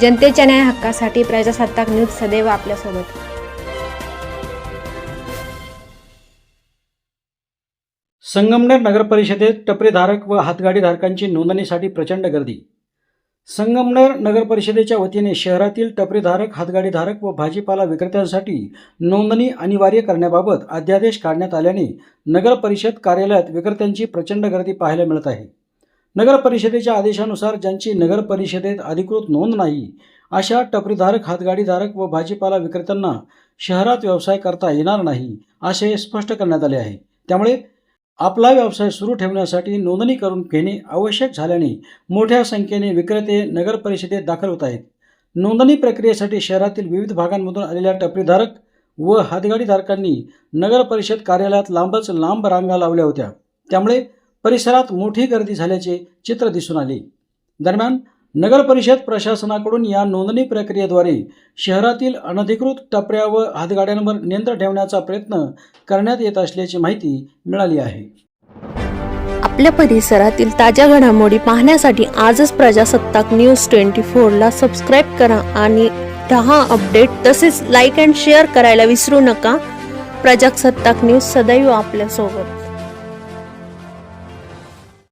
जनतेच्या न्याय हक्कासाठी प्रजासत्ताक न्यूज सदैव आपल्यासोबत। संगमनेर नगर परिषदेत टपरीधारक व हातगाडीधारकांची नोंदणीसाठी प्रचंड गर्दी। संगमनेर नगर परिषदेच्या वतीने शहरातील टपरीधारक, हातगाडीधारक व भाजीपाला विक्रेत्यांसाठी नोंदणी अनिवार्य करण्याबाबत अध्यादेश काढण्यात आल्याने नगर परिषद कार्यालयात विक्रेत्यांची प्रचंड गर्दी पाहायला मिळत आहे। नगर परिषदेच्या आदेशानुसार ज्यांची नगर परिषदेत अधिकृत नोंद नाही अशा टपरीधारक, हातगाडीधारक व भाजीपाला विक्रेत्यांना शहरात व्यवसाय करता येणार नाही असे स्पष्ट करण्यात आले आहे। त्यामुळे आपला व्यवसाय सुरू ठेवण्यासाठी नोंदणी करून घेणे आवश्यक झाल्याने मोठ्या संख्येने विक्रेते नगर परिषदेत दाखल होत आहेत। नोंदणी प्रक्रियेसाठी शहरातील विविध भागांमधून आलेल्या टपरीधारक व हातगाडीधारकांनी नगर परिषद कार्यालयात लांबच लांब रांगा लावल्या होत्या। त्यामुळे परिसरात मोठी गर्दी झाल्याचे चित्र दिसून आले। दरम्यान नगर परिषद प्रशासनाकडून या नोंदणी प्रक्रियेद्वारे शहरातील अनधिकृत टपऱ्या व हातगाड्यांवर नियंत्रण ठेवण्याचा प्रयत्न करण्यात येत असल्याची माहिती मिळाली आहे। आपल्या परिसरातील ताज्या घडामोडी पाहण्यासाठी आजच प्रजासत्ताक न्यूज 24 ला सबस्क्राइब करा आणि रहा अपडेट। तसेच लाईक अँड शेअर करायला विसरू नका। प्रजासत्ताक न्यूज सदैव आपल्यासोबत।